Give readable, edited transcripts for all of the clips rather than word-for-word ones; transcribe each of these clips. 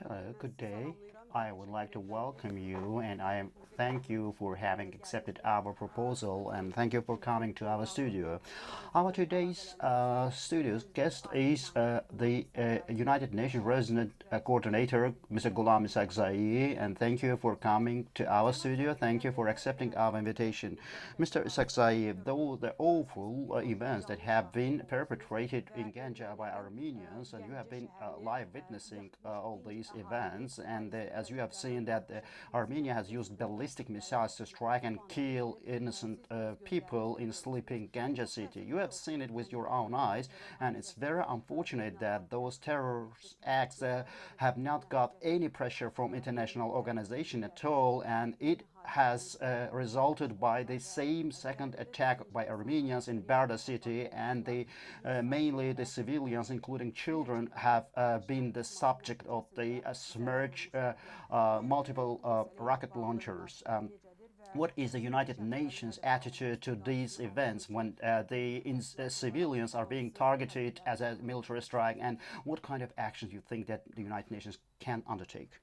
Hello, good day. I would like to welcome you and I thank you for having accepted our proposal and thank you for coming to our studio. Our today's studio's guest is the United Nations Resident Coordinator, Mr. Qulam İshaqzai, and thank you for coming to our studio. Thank you for accepting our invitation. Mr. İshaqzai, though the awful events that have been perpetrated in Ganja by Armenians, and you have been live witnessing all these events, and as you have seen that Armenia has used ballistic missiles to strike and kill innocent people in sleeping Ganja city. You have seen it with your own eyes, and it's very unfortunate that those terrorist acts have not got any pressure from international organization at all, and it has resulted by the same second attack by Armenians in Barda city, and mainly the civilians, including children, have been the subject of the smirch multiple rocket launchers. What is the United Nations attitude to these events when civilians are being targeted as a military strike, and what kind of actions you think that the United Nations can undertake?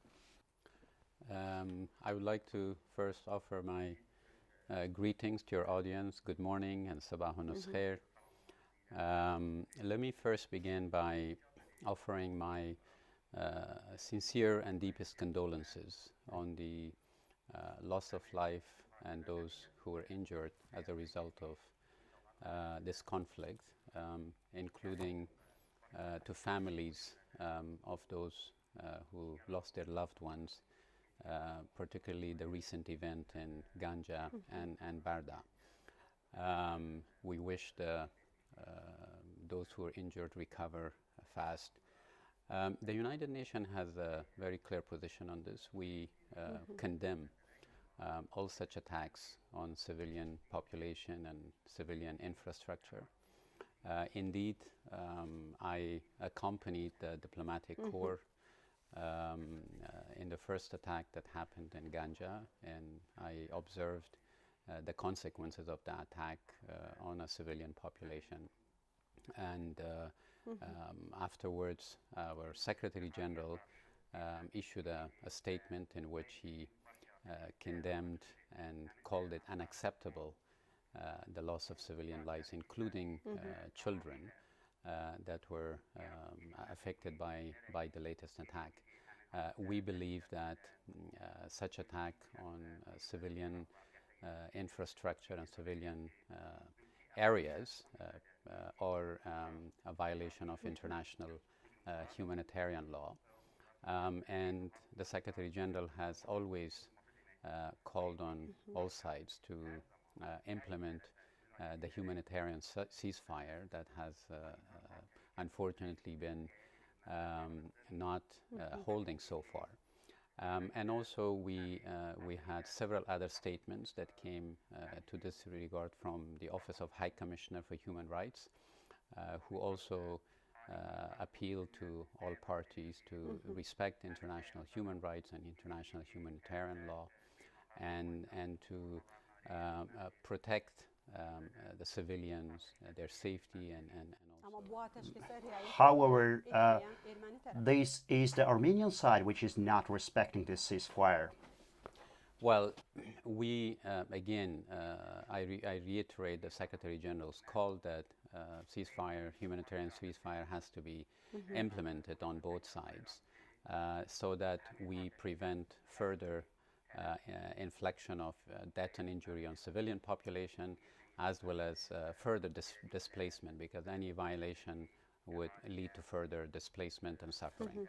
I would like to first offer my greetings to your audience. Good morning and sabahun khair. Let me first begin by offering my sincere and deepest condolences on the loss of life and those who were injured as a result of this conflict, including to families of those who lost their loved ones, particularly the recent event in Ganja and Barda. We wish those who are injured recover fast. The United Nations has a very clear position on this. We condemn all such attacks on civilian population and civilian infrastructure. Indeed, I accompanied the diplomatic corps in the first attack that happened in Ganja, and I observed the consequences of the attack on a civilian population. And afterwards, our Secretary General issued a statement in which he condemned and called it unacceptable, the loss of civilian lives, including children that were affected by the latest attack. We believe that such attack on civilian infrastructure and civilian areas are a violation of international humanitarian law. And the Secretary General has always called on all sides to implement the humanitarian ceasefire that has unfortunately been not holding so far. And also we had several other statements that came to this regard from the Office of High Commissioner for Human Rights, who also appealed to all parties to respect international human rights and international humanitarian law, and to protect the civilians, their safety, and However, this is the Armenian side which is not respecting this ceasefire. Well, we again, I reiterate the Secretary General's call that ceasefire, humanitarian ceasefire, has to be implemented on both sides, so that we prevent further infliction of death and injury on civilian population, as well as further displacement, because any violation would lead to further displacement and suffering.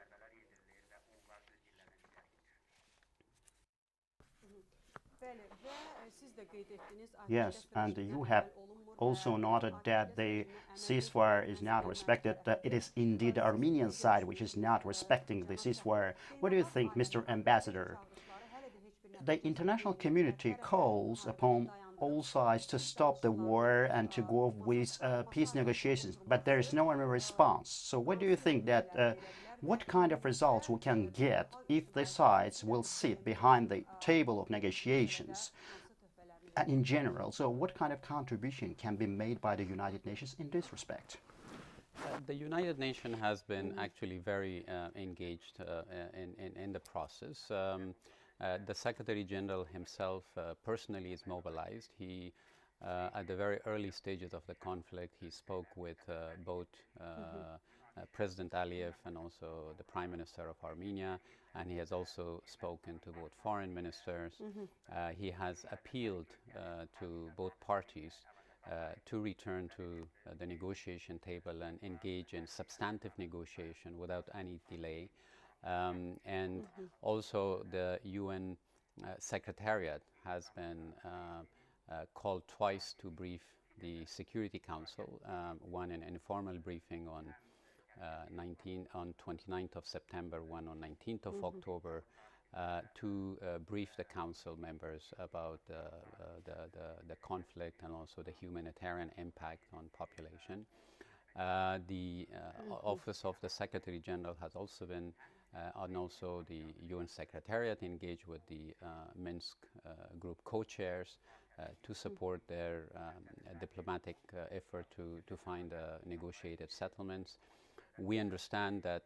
Yes, and you have also noted that the ceasefire is not respected. It is indeed the Armenian side which is not respecting the ceasefire. What do you think, Mr. Ambassador? The international community calls upon all sides to stop the war and to go with peace negotiations, but there is no response. So what do you think that what kind of results we can get if the sides will sit behind the table of negotiations? And in general, so what kind of contribution can be made by the United Nations in this respect? The United Nations has been actually very engaged in the process. The Secretary General himself personally is mobilized. He, at the very early stages of the conflict, he spoke with both President Aliyev and also the Prime Minister of Armenia, and he has also spoken to both foreign ministers. He has appealed to both parties to return to the negotiation table and engage in substantive negotiation without any delay. And also the UN Secretariat has been called twice to brief the Security Council, one in informal briefing on 29th of September, one on 19th of October, to brief the council members about the conflict and also the humanitarian impact on population. The Office of the Secretary General has also been, and also the UN Secretariat, engaged with the Minsk group co-chairs to support their diplomatic effort to find negotiated settlements. We understand that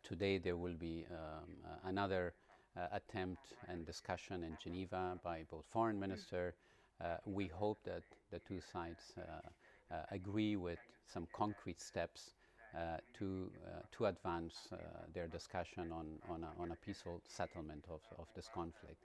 today there will be another attempt and discussion in Geneva by both foreign ministers. We hope that the two sides agree with some concrete steps to advance their discussion on a peaceful settlement of this conflict.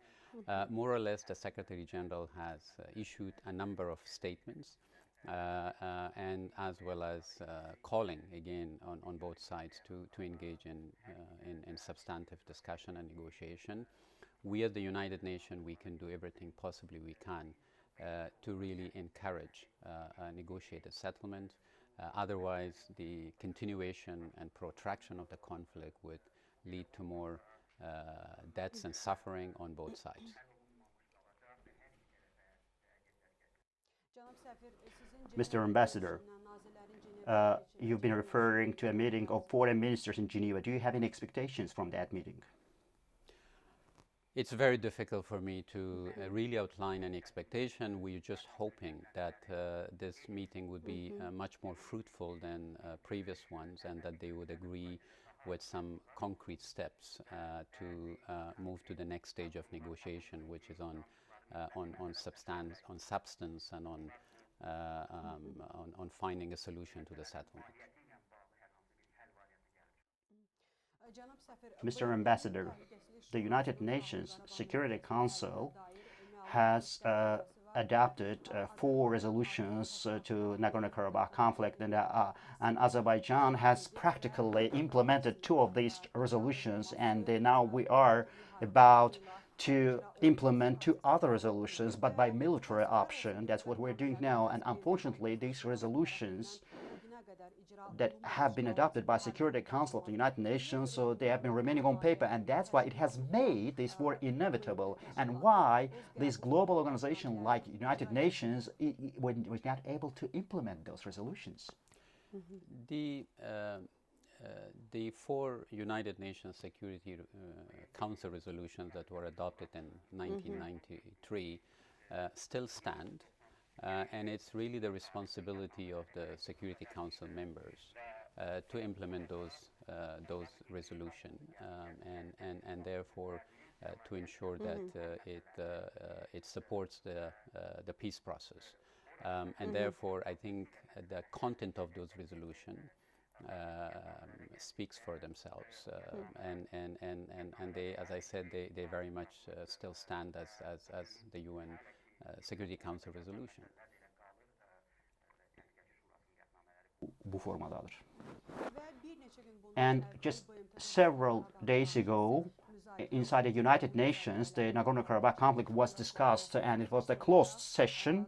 More or less, the Secretary General has issued a number of statements and as well as calling again on both sides to engage in substantive discussion and negotiation. We at the United Nations, we can do everything possibly we can to really encourage a negotiated settlement. Otherwise, the continuation and protraction of the conflict would lead to more deaths and suffering on both sides. Mr. Ambassador, you've been referring to a meeting of foreign ministers in Geneva. Do you have any expectations from that meeting? It's very difficult for me to really outline any expectation. We're just hoping that this meeting would be much more fruitful than previous ones, and that they would agree with some concrete steps to move to the next stage of negotiation, which is on substance and on finding a solution to the settlement. Mr. Ambassador, the United Nations Security Council has adopted 4 resolutions to Nagorno-Karabakh conflict, and Azerbaijan has practically implemented 2 of these resolutions, and now we are about to implement 2 other resolutions, but by military option. That's what we're doing now, and unfortunately these resolutions that have been adopted by Security Council of the United Nations, so they have been remaining on paper, and that's why it has made this war inevitable, and why this global organization like United Nations was not able to implement those resolutions. The 4 United Nations Security Council resolutions that were adopted in 1993 still stand. And it's really the responsibility of the Security Council members to implement those resolutions, and therefore to ensure that it supports the peace process. And therefore, I think the content of those resolutions speaks for themselves, and they, as I said, they very much still stand as the UN Security Council resolution. Bu formadadır. And just several days ago, inside the United Nations, the Nagorno-Karabakh conflict was discussed, and it was the closed session.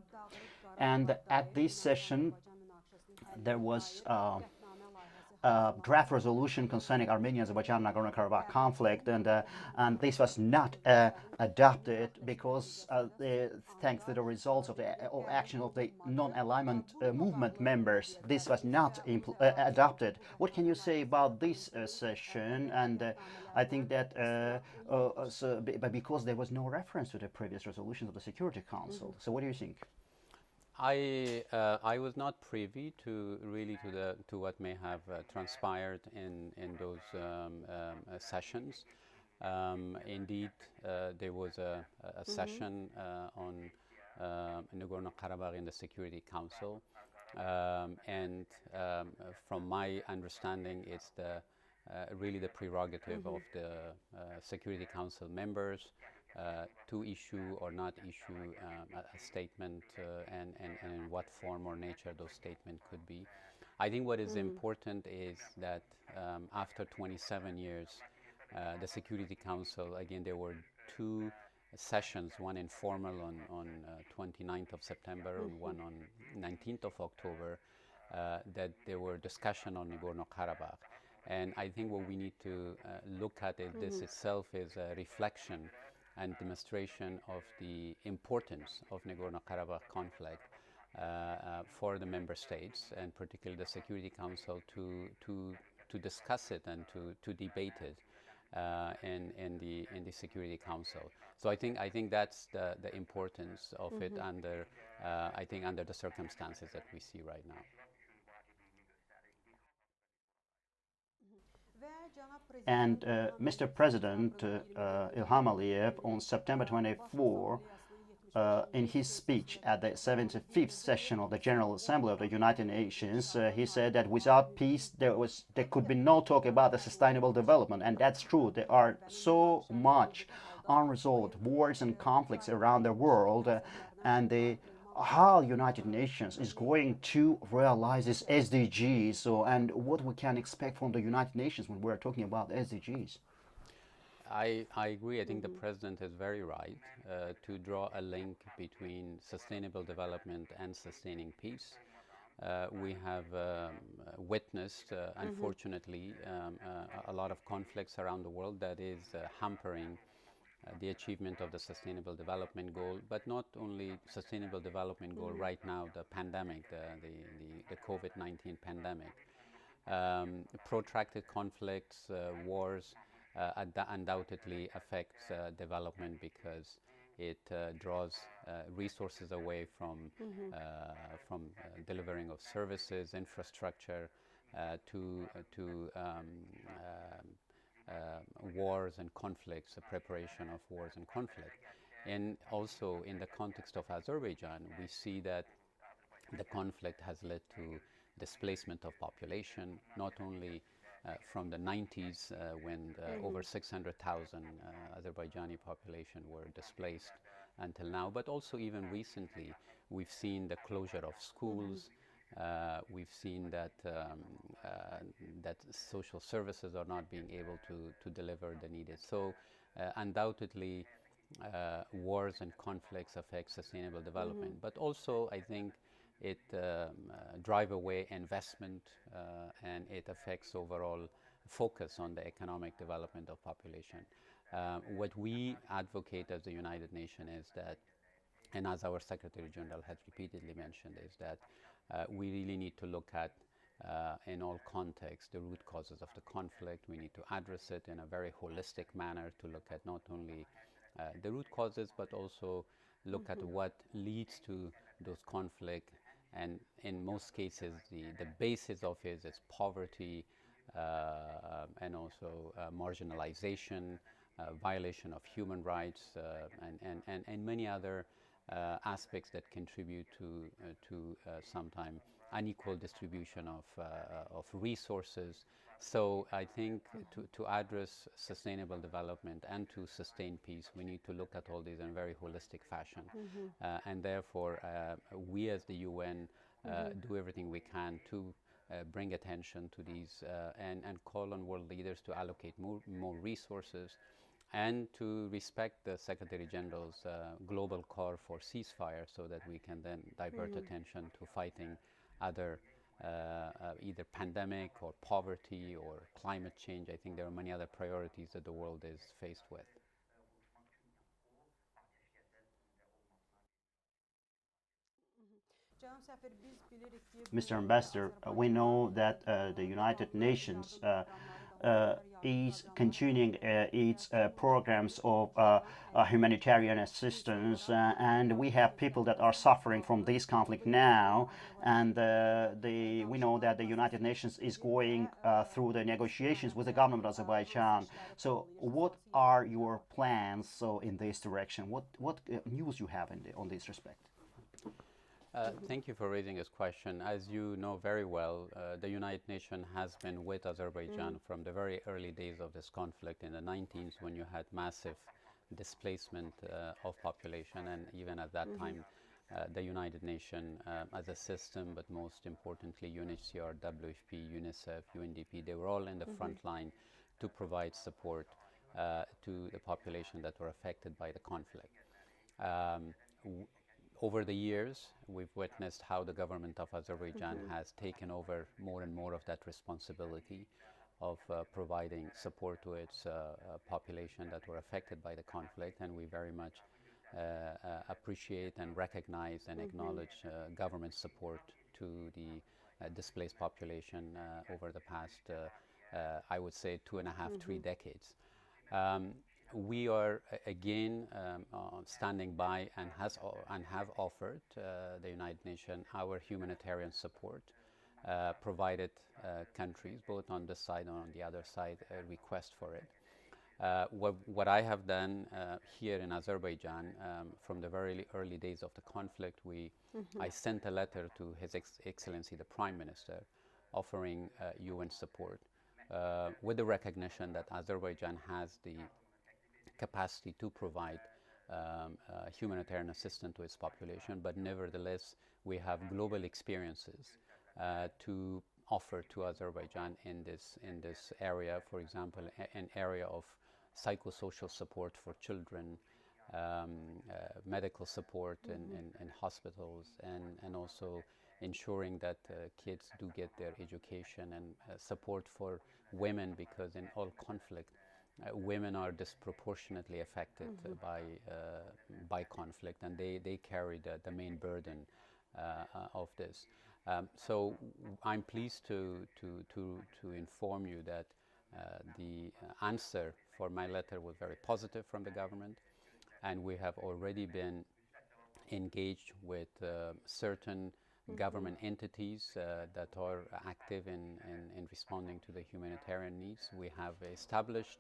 And at this session, there was draft resolution concerning Armenia-Azerbaijan Nagorno-Karabakh conflict, and this was not adopted because thanks to the results of the action of the non-alignment movement members, this was not adopted. What can you say about this session? And I think that but because there was no reference to the previous resolutions of the Security Council. So what do you think? I was not privy to really to what may have transpired in those sessions. Indeed, there was a session on Nagorno-Karabakh in the Security Council, and from my understanding, it's really the prerogative of the Security Council members to issue or not issue a statement, and in what form or nature those statements could be. I think what is important is that after 27 years, the Security Council, again, there were two sessions, one informal on 29th of September and one on 19th of October, that there were discussion on Nagorno-Karabakh. And I think what we need to look at is this itself is a reflection and demonstration of the importance of Nagorno-Karabakh conflict for the member states, and particularly the Security Council, to discuss it and to debate it in the Security Council. So I think that's the importance of it under I think under the circumstances that we see right now. And Mr. President Ilham Aliyev, on September 24, in his speech at the 75th session of the General Assembly of the United Nations, he said that without peace there could be no talk about the sustainable development, and that's true. There are so much unresolved wars and conflicts around the world, and how United Nations is going to realize this SDGs, and what we can expect from the United Nations when we're talking about SDGs. I agree. I think the President is very right to draw a link between sustainable development and sustaining peace. We have witnessed, unfortunately, a lot of conflicts around the world that is hampering the achievement of the Sustainable Development Goal, but not only Sustainable Development Goal right now, the pandemic, the COVID-19 pandemic. Protracted conflicts, wars, undoubtedly affects development because it draws resources away from delivering of services, infrastructure, to wars and conflicts, the preparation of wars and conflict. And also in the context of Azerbaijan, we see that the conflict has led to displacement of population, not only from the 90s when over 600,000 Azerbaijani population were displaced until now, but also even recently we've seen the closure of schools. We've seen that that social services are not being able to deliver the needed. So undoubtedly wars and conflicts affect sustainable development, but also I think it drive away investment and it affects overall focus on the economic development of population. What we advocate as the United Nations is that, and as our Secretary General has repeatedly mentioned, is that we really need to look at in all contexts the root causes of the conflict. We need to address it in a very holistic manner, to look at not only the root causes but also look at what leads to those conflicts. And in most cases the basis of it is poverty and also marginalization, violation of human rights, and many other aspects that contribute to sometimes unequal distribution of resources. So I think to address sustainable development and to sustain peace, we need to look at all these in a very holistic fashion. And therefore, we as the UN do everything we can to bring attention to these and call on world leaders to allocate more resources and to respect the Secretary General's global call for ceasefire, so that we can then divert attention to fighting other either pandemic or poverty or climate change. I think there are many other priorities that the world is faced with. Mr. Ambassador, we know that the United Nations is continuing its programs of humanitarian assistance, and we have people that are suffering from this conflict now, and we know that the United Nations is going through the negotiations with the government of Azerbaijan. So what are your plans in this direction? What news you have on this respect? Thank you for raising this question. As you know very well, the United Nations has been with Azerbaijan from the very early days of this conflict in the 19th, when you had massive displacement of population, and even at that time the United Nations as a system, but most importantly UNHCR, WFP, UNICEF, UNDP, they were all in the front line to provide support to the population that were affected by the conflict. Over the years, we've witnessed how the government of Azerbaijan has taken over more and more of that responsibility of providing support to its population that were affected by the conflict, and we very much appreciate and recognize and acknowledge government support to the displaced population over the past, I would say, 2.5, 3 decades. We are again standing by and have offered the United Nations our humanitarian support, provided countries, both on this side and on the other side, a request for it. What I have done here in Azerbaijan, from the very early days of the conflict, I sent a letter to His Excellency the Prime Minister offering UN support, with the recognition that Azerbaijan has the capacity to provide humanitarian assistance to its population, but nevertheless we have global experiences to offer to Azerbaijan in this area. For example, an area of psychosocial support for children, medical support in hospitals, and also ensuring that kids do get their education, and support for women, because in all conflict women are disproportionately affected by conflict, and they carry the main burden of this. So I'm pleased to inform you that the answer for my letter was very positive from the government, and we have already been engaged with certain government entities that are active in responding to the humanitarian needs. We have established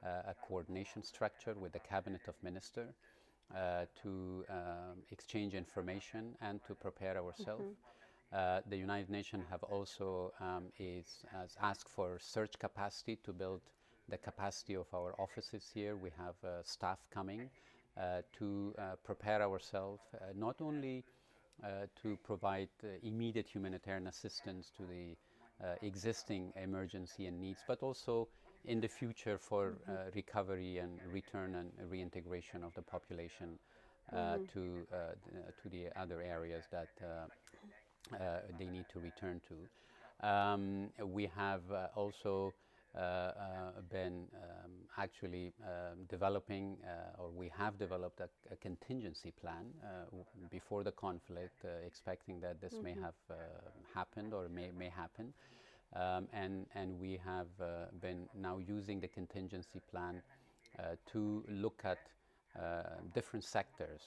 a coordination structure with the Cabinet of Ministers to exchange information and to prepare ourselves. The United Nations have also has asked for search capacity to build the capacity of our offices here. We have staff coming to prepare ourselves, not only to provide immediate humanitarian assistance to the existing emergency and needs, but also in the future for recovery and return and reintegration of the population to the other areas that they need to return to. We have also been actually developing, or we have developed a contingency plan before the conflict, expecting that this may have happened or may happen. And we have been now using the contingency plan to look at different sectors,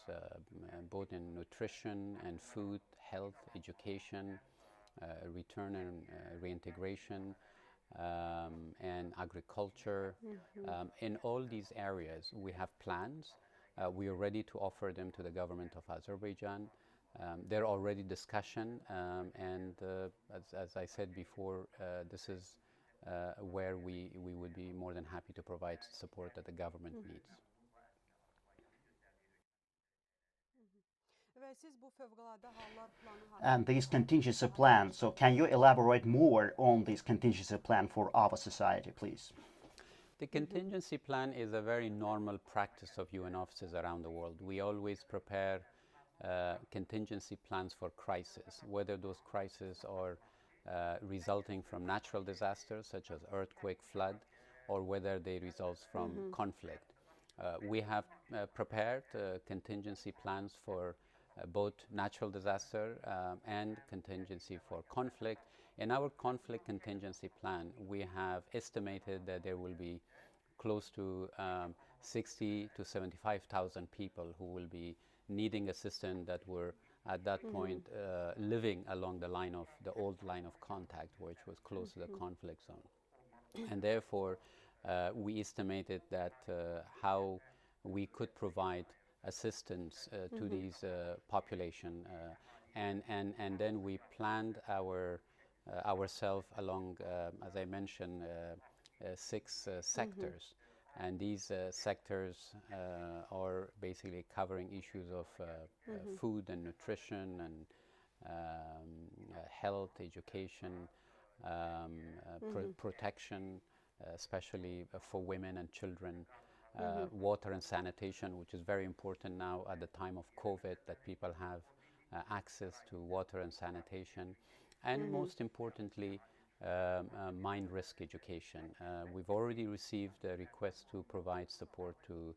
both in nutrition and food, health, education, return and reintegration, and agriculture. In all these areas, we have plans. We are ready to offer them to the government of Azerbaijan. There are already discussion, and as I said before, this is where we would be more than happy to provide support that the government needs. And this contingency plan, so can you elaborate more on this contingency plan for our society, please? The contingency plan is a very normal practice of UN offices around the world. We always prepare contingency plans for crisis, whether those crises are resulting from natural disasters such as earthquake, flood, or whether they result from conflict. We have prepared contingency plans for both natural disaster and contingency for conflict. In our conflict contingency plan, we have estimated that there will be close to 60 to 75,000 people who will be needing assistance that were at that point living along the old line of contact, which was close to the conflict zone. And therefore, we estimated that how we could provide assistance to these population, and then we planned ourselves along, as I mentioned, 6 sectors. And these sectors are basically covering issues of food and nutrition and health, education, protection, especially for women and children, water and sanitation, which is very important now at the time of COVID, that people have access to water and sanitation, and most importantly, mine risk education. We've already received a request to provide support to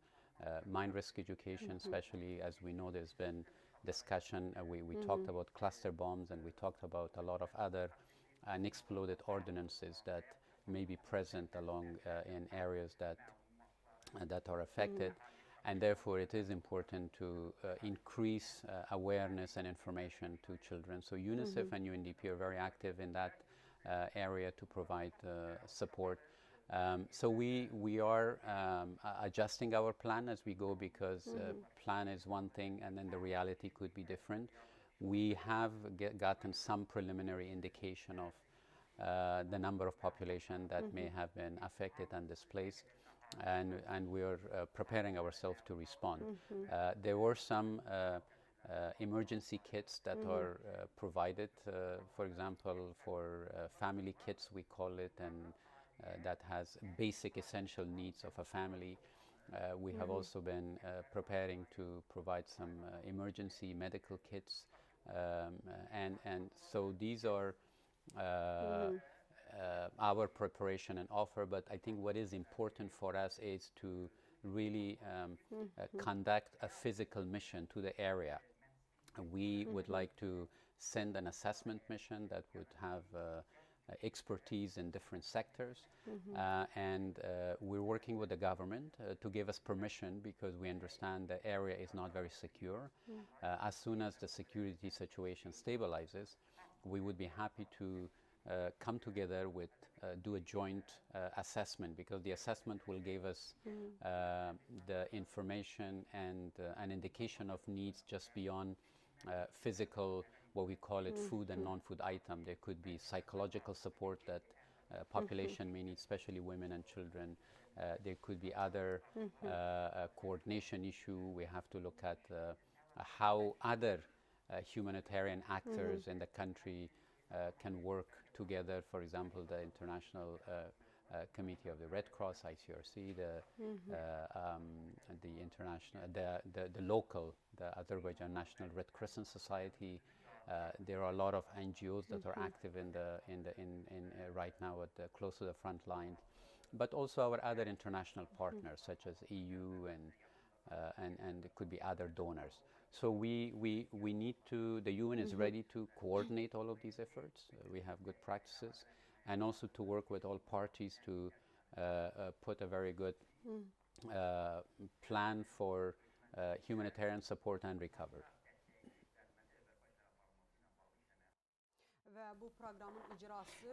mine risk education, especially as we know there's been discussion. We talked about cluster bombs, and we talked about a lot of other unexploded ordinances that may be present along in areas that are affected. And therefore it is important to increase awareness and information to children. So UNICEF and UNDP are very active in that area to provide support. So we are adjusting our plan as we go, because plan is one thing and then the reality could be different. We have gotten some preliminary indication of the number of population that may have been affected and displaced, and we are preparing ourselves to respond. There were some emergency kits that are provided, for example, for family kits, we call it, and that has basic essential needs of a family. We have also been preparing to provide some emergency medical kits, and so these are our preparation and offer. But I think what is important for us is to really conduct a physical mission to the area. We would like to send an assessment mission that would have expertise in different sectors, and we're working with the government to give us permission, because we understand the area is not very secure. As soon as the security situation stabilizes, we would be happy to come together with do a joint assessment, because the assessment will give us the information and an indication of needs just beyond physical, what we call it, food and non-food item. There could be psychological support that population may need, especially women and children. There could be other coordination issue. We have to look at how other humanitarian actors in the country can work together. For example, the International Committee of the Red Cross, ICRC, the international, the local, the Azerbaijan National Red Crescent Society. There are a lot of NGOs that are active in right now close to the front line, but also our other international partners such as EU and it could be other donors. So we need to, the UN is ready to coordinate all of these efforts. We have good practices, and also to work with all parties to put a very good plan for humanitarian support and recovery.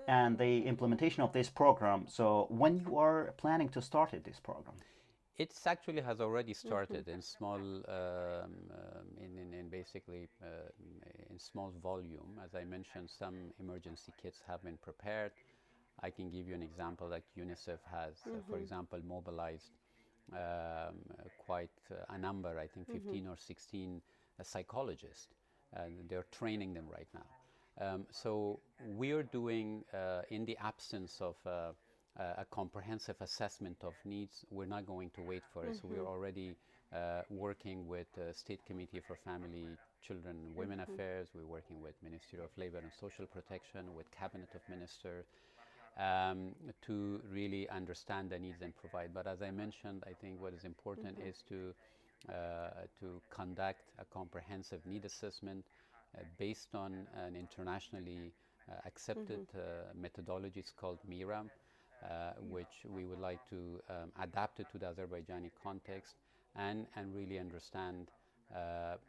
And the implementation of this program, so when you are planning to start this program? It actually has already started in small, basically in small volume. As I mentioned, some emergency kits have been prepared. I can give you an example, like UNICEF has, for example, mobilized quite a number, I think 15 or 16 psychologists. They're training them right now. So we are doing, in the absence of a comprehensive assessment of needs, we're not going to wait for it. So we're already working with the State Committee for Family, Children and Women Affairs. We're working with Ministry of Labor and Social Protection, with Cabinet of Ministers, to really understand the needs and provide. But as I mentioned, I think what is important is to conduct a comprehensive need assessment based on an internationally accepted methodology. It's called MIRA, which we would like to adapt it to the Azerbaijani context and really understand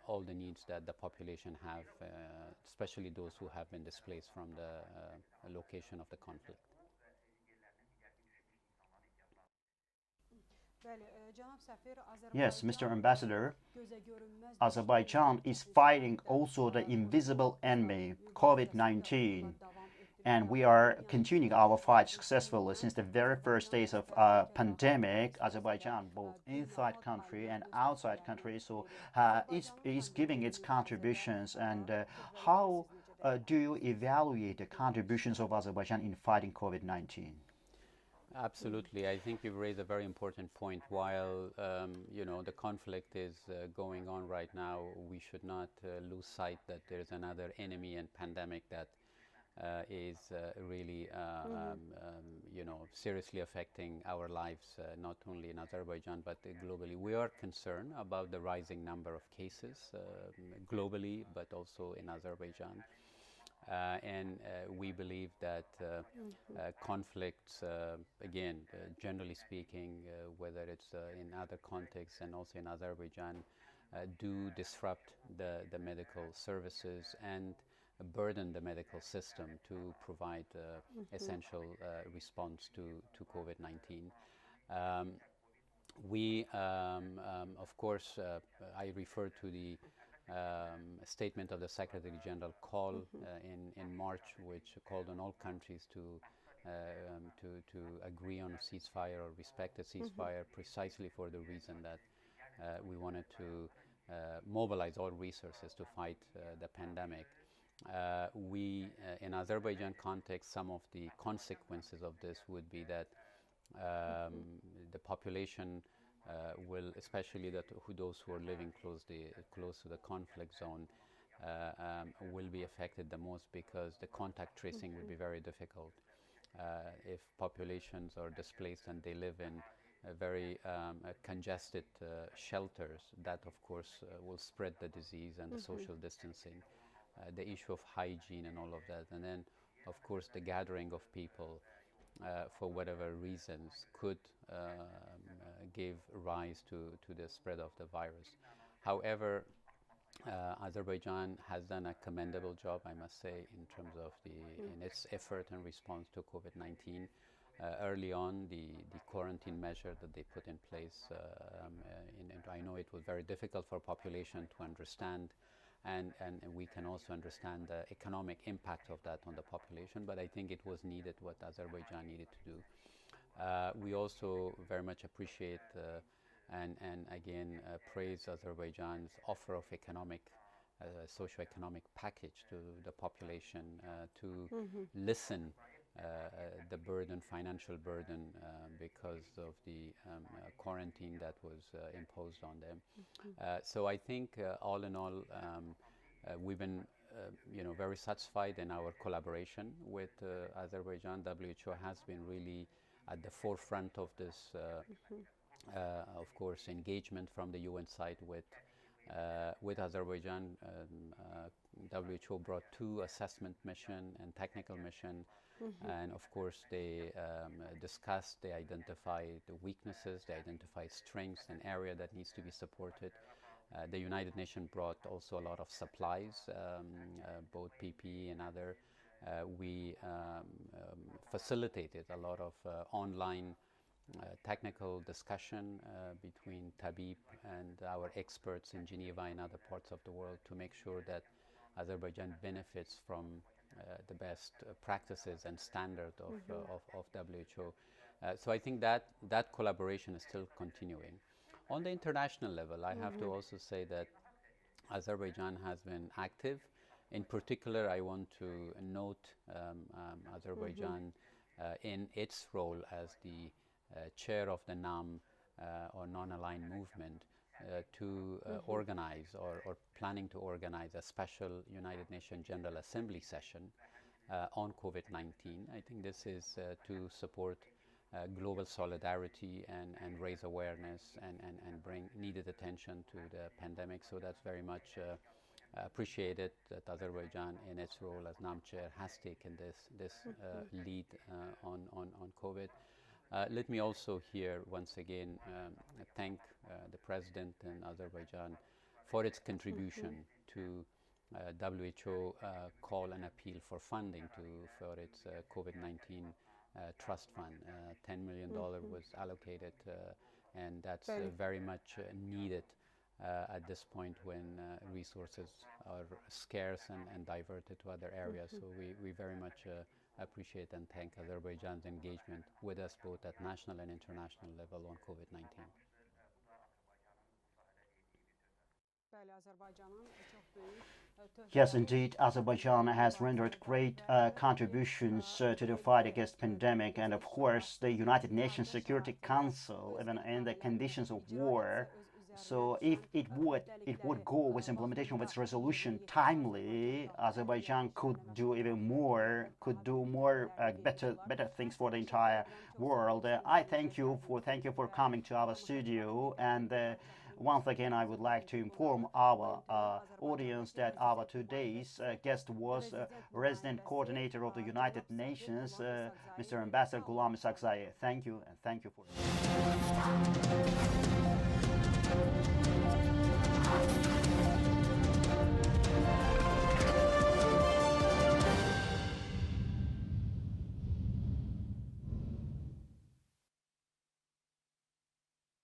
all the needs that the population have, especially those who have been displaced from the location of the conflict. Yes, Mr. Ambassador, Azerbaijan is fighting also the invisible enemy, COVID-19. And we are continuing our fight successfully since the very first days of pandemic. Azerbaijan, both inside country and outside country, so is giving its contributions. And how do you evaluate the contributions of Azerbaijan in fighting COVID-19? Absolutely. I think you've raised a very important point. While the conflict is going on right now, we should not lose sight that there's another enemy and pandemic that is really seriously affecting our lives, not only in Azerbaijan but globally. We are concerned about the rising number of cases globally, but also in Azerbaijan. And we believe that conflicts, again, generally speaking, whether it's in other contexts and also in Azerbaijan, do disrupt the medical services and burden the medical system to provide essential response to COVID-19. Of course, I refer to the statement of the Secretary General call in March, which called on all countries to agree on a ceasefire or respect a ceasefire, precisely for the reason that we wanted to mobilize all resources to fight the pandemic. In Azerbaijan context, some of the consequences of this would be that the population will, especially those who are living close to the conflict zone, will be affected the most, because the contact tracing will be very difficult. If populations are displaced and they live in very congested shelters, that of course will spread the disease and the social distancing, the issue of hygiene and all of that. And then of course the gathering of people for whatever reasons could give rise to the spread of the virus. However, Azerbaijan has done a commendable job, I must say, in terms of in its effort and response to COVID-19. Early on, the quarantine measure that they put in place, I know it was very difficult for population to understand, and we can also understand the economic impact of that on the population, but I think it was needed, what Azerbaijan needed to do. We also very much appreciate and again praise Azerbaijan's offer of socio-economic package to the population to lessen the financial burden because of the quarantine that was imposed on them. So I think all in all, we've been very satisfied in our collaboration with Azerbaijan. WHO has been really at the forefront of this, of course, engagement from the UN side with Azerbaijan. WHO brought 2 assessment mission and technical mission, and of course they discussed, they identified the weaknesses, they identified strengths and area that needs to be supported. The United Nations brought also a lot of supplies, both PPE and other. We facilitated a lot of online technical discussion between Tabib and our experts in Geneva and other parts of the world to make sure that Azerbaijan benefits from the best practices and standard of WHO. So I think that collaboration is still continuing. On the international level, I have to also say that Azerbaijan has been active. In particular, I want to note Azerbaijan in its role as the chair of the NAM or non-aligned movement to organize or planning to organize a special United Nations General Assembly session on COVID-19. I think this is to support global solidarity and raise awareness and bring needed attention to the pandemic. So that's very much appreciated that Azerbaijan, in its role as NAM chair, has taken this lead on COVID. Let me also here once again thank the President in Azerbaijan for its contribution to WHO call and appeal for funding for its COVID-19 trust fund. $10 million was allocated, and that's very much needed at this point when resources are scarce and diverted to other areas. So we very much appreciate and thank Azerbaijan's engagement with us both at national and international level on COVID-19. Yes, indeed, Azerbaijan has rendered great contributions to the fight against pandemic, and of course the United Nations Security Council, even in the conditions of war. So if it would go with implementation of its resolution timely, Azerbaijan could do even more, better things for the entire world. I thank you for coming to our studio, and once again, I would like to inform our audience that our today's guest was resident coordinator of the United Nations, Mr. Ambassador Qulam İshaqzai. Thank you, and thank you for